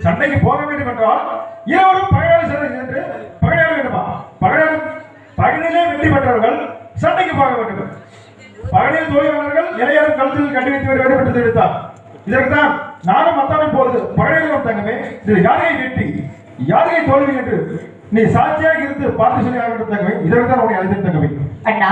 சண்டைக்கு போக வேண்டும் என்றால் இருவரும் பகையாளி சென்று பகையாள வேண்டுமா? பகையிலே வெற்றி பெற்றவர்கள் சண்டைக்கு போக வேண்டும். பகையில் தோல்வியாளர்கள் இளையாரும் கழுத்தில் கட்டி வைத்து வேண்டும் என்று தெரிவித்தார். இதற்குதான் நானும் மத்தானை போது பகையாளிடம் தங்கமே இது யாரையை வெற்றி யாரையை தோல்வி என்று நீ சாட்சியாக இருந்து பார்த்து சொல்லி ஆக வேண்டும் தங்கமே. இதற்கு தான் உன்னை அழைத்து தங்கமே. அண்ணா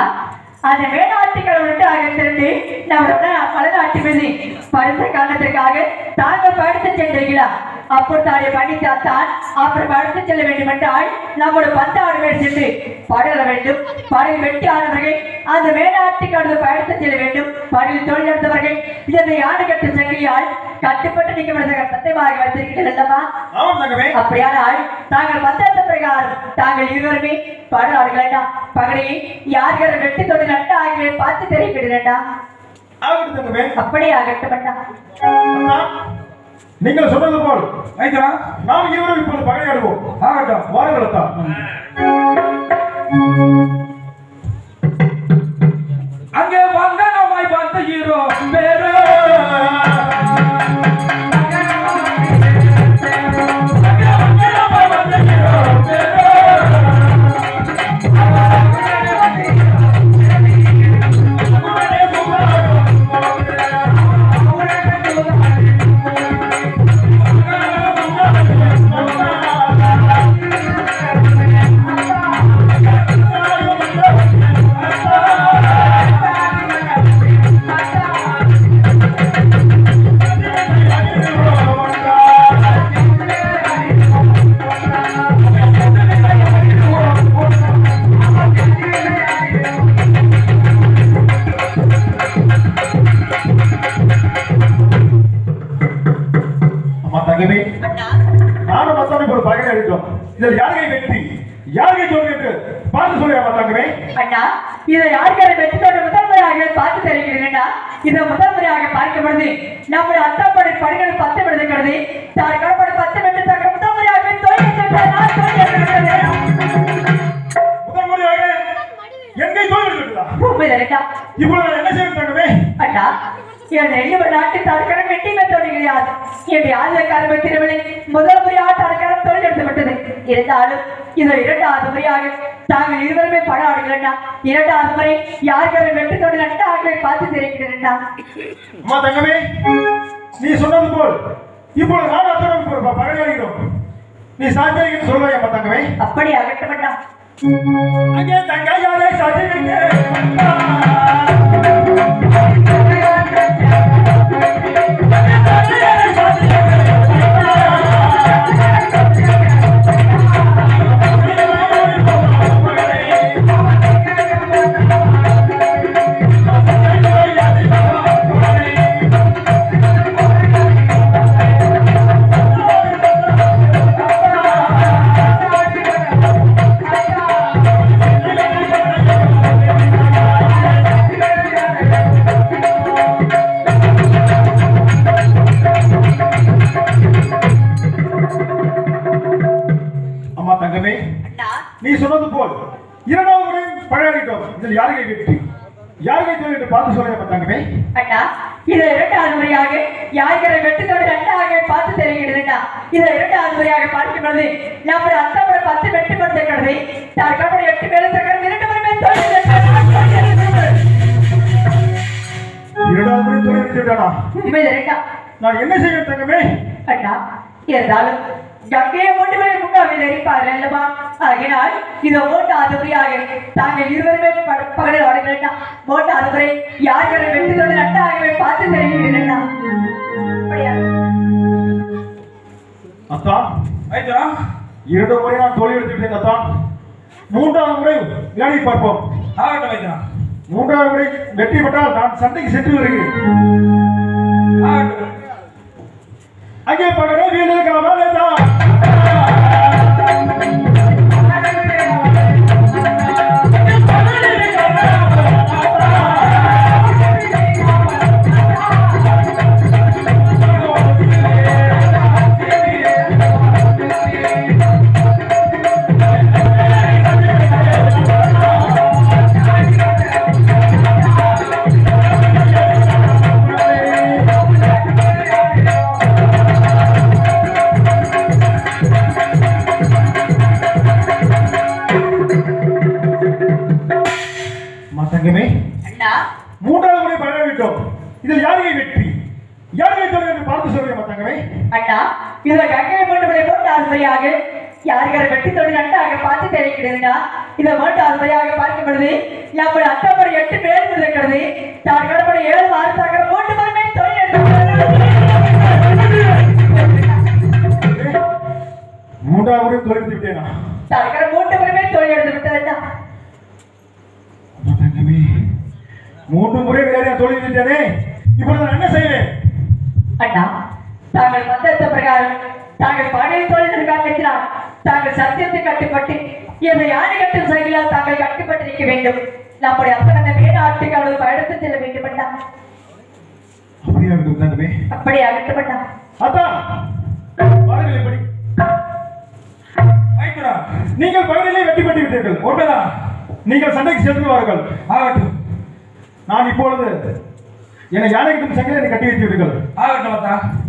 அந்த வேளாட்டுக்கள் விட்டு அகற்றிருந்து நம்மளோட மலைநாட்டு மீது படுத்த காரணத்திற்காக தாங்கள் படுத்து சென்றீர்களா? அப்பொழுது பண்ணித்தான் அப்புறம் படுத்து செல்ல வேண்டும் என்றால் நம்மளோட 16 பேர் சென்று படல வேண்டும். படகு வெட்டி ஆனவர்கள் அந்த வேளாட்டுக்கள் படுத்து செல்ல வேண்டும். படகில் தொழில் நடந்தவர்கள் இதனை யானை கட்டு சங்கிலியால் கட்டுப்பட்டு நீக்க சத்தியமாக வைத்திருக்கிறீர்கள் அல்லவா? அப்படியானால் தாங்கள் பந்தத்த பிரகாரம் தாங்கள் இருவருமே பாடுறார்களா? பகடையை யார்கள் வெட்டி தொழில் நட்டு ஆகிய பார்த்து தெரிவிக்கிறேன்டா. அப்படியே ஆகட்டப்பட்டா நீங்கள் சொன்னது போல் நாம் இருவரும் இப்போது பகையாடுவோம். ஆகட்டும் வாருங்கள் அத்தான். அங்கே வங்கனமாய் வந்த ஹீரோ பேரு தங்கமே நானும் மத்தானுக்கு ஒரு பகை அளித்தோம். இதில் யாருகை வெற்றி யாருகை தோல்வி என்று பார்த்து சொல்லுங்க தங்கமே. அண்ணா இதை யாருக்கார வெற்றியோட முதல் முறையாக பார்த்து தெரிகிறேன். இதை முதல் முறையாக பார்க்கும் பொழுது நம்முடைய அத்தாப்படை படைகள் 10 விடுகிறது. தான் கடப்படை 10 வெற்றி தக்க முதல் முறையாக முதல் முறையாக எங்கே தோல்வி விட்டதா? இப்பொழுது என்ன செய்ய தங்கமே? அண்ணா என் 2 நாட்டு தற்கரம் வெட்டிமே தோல்வி கிடையாது. என் ஆதிக்காரமை திருவிழை முதல் முறையாக தற்கரம் தோல்வி எடுத்து விட்டது. இருந்தாலும் இது 2வது முறையாக தாங்கள் இருவருமே படம் ஆடுகிறேன்னா 2வது முறை யாருக்கார வெற்றி தோல்வி நட்டாக பார்த்து தெரிவிக்கிறேன்டா. அம்மா தங்கமே நீ சொன்னது போல் இப்பொழுது நான் அத்தனை பகை அளிக்கிறோம். நீ சாத்தியம் சொல்லுவாய் அம்மா தங்கமே. அப்படி அகட்டப்பட்டா அங்கே தங்கையாரை சாத்தியம் நீ சொன்னது போல் 2வது முறை பழையாடிட்டோம். இதில் யாருகை வெற்றி யாருகை தோல்வி என்று பார்த்து சொல்லுங்க தங்கமே. அண்ணா இதை 2வது முறையாக யாருக்கார வெற்றி தோல்வி நட்டாக பார்த்து தெரிகிறேன்டா. இதை 2வது முறையாக பார்க்கும் பொழுது நம்முடைய அத்தாப்படை 10 வெற்றி பெற்றிருக்கிறது. தான் கடப்படை 8 பேர் தக்க 2 முறைமே தோல்வி 2வது முறை தோல்வி விட்டுட்டானா? உண்மையிலே நான் என்ன செய்வேன் தங்கமே? அண்ணா இருந்தாலும் கங்கையை மட்டுமே முன்னாவில் எரிப்பார்கள் அல்லவா? ஆகினால் இதை 3வது முறையாக தாங்கள் இருவருமே பகலில் ஆடுகிறேன்னா 3வது முறை யாருக்கார வெற்றி தோல்வி நட்டாகவே பார்த்து தெரிவிக்கிறேன்னா. அத்தா ஐயா 2 முறை நான் தோல்வி எடுத்துவிட்டேன் அத்தா. 3வது முறை விளையாடி பார்ப்போம். ஆகட்டும் ஐயா. 3வது முறை வெற்றி பெற்றால் நான் சண்டைக்கு சென்று வருகிறேன். ஆகட்டும். அங்கே பகலே வீடு காவலதான் தங்கமே. 3வது முறை பழகிவிட்டோம். இதில் யாருகை வெற்றி யாருகை தோல்வி என்று பார்த்து சொல்லுங்க தங்கமே. அண்ணா இதை கங்கையை மட்டுமே 3வது முறையாக யாருக்கார வெற்றி தோல்வி நட்டாக பார்த்து தெரிவிக்கிறேன்டா. இதை 3வது முறையாக பார்க்கும் பொழுது நம்முடைய அத்தாப்படை 8 பேர் இருக்கிறது. தான் கடப்படை 7 6 தக்க 3 முறைமே தோல்வி எடுத்து 3வது முறை தோல்வி விட்டேனா? தான் 3 முறைமே தோல்வி எடுத்து விட்டதுடா. தங்கமே 3 முறை விளையாடிய தோல்வி விட்டேனே. இப்பொழுது நான் என்ன செய்வேன்? அண்ணா தாங்கள் மந்திரத்த பிரகாரம் தாங்கள் படையில் தோல்வி தாங்கள் சத்தியத்தை கட்டுப்பட்டு எதை யானை கட்டும் சைகளால் தாங்கள் கட்டுப்பட்டிருக்க வேண்டும். நம்முடைய அப்பனந்த மேலாட்டுக்கு அளவு பயணத்து செல்ல வேண்டும் அண்ணா. அப்படியாகட்டும் தங்கமே. அப்படியாகட்டும் அண்ணா. அதான் வாருங்கள் இப்படி. நீங்கள் பகலிலே வெற்றி பெற்று விட்டீர்கள். உண்மைதான். நீங்கள் சண்டைக்கு சென்று வாருங்கள். ஆகட்டும். நான் இப்பொழுது என்னை யானை கிட்டும் சங்கிலே கட்டி வைத்து விடுங்கள். ஆகட்டும் மச்சான்.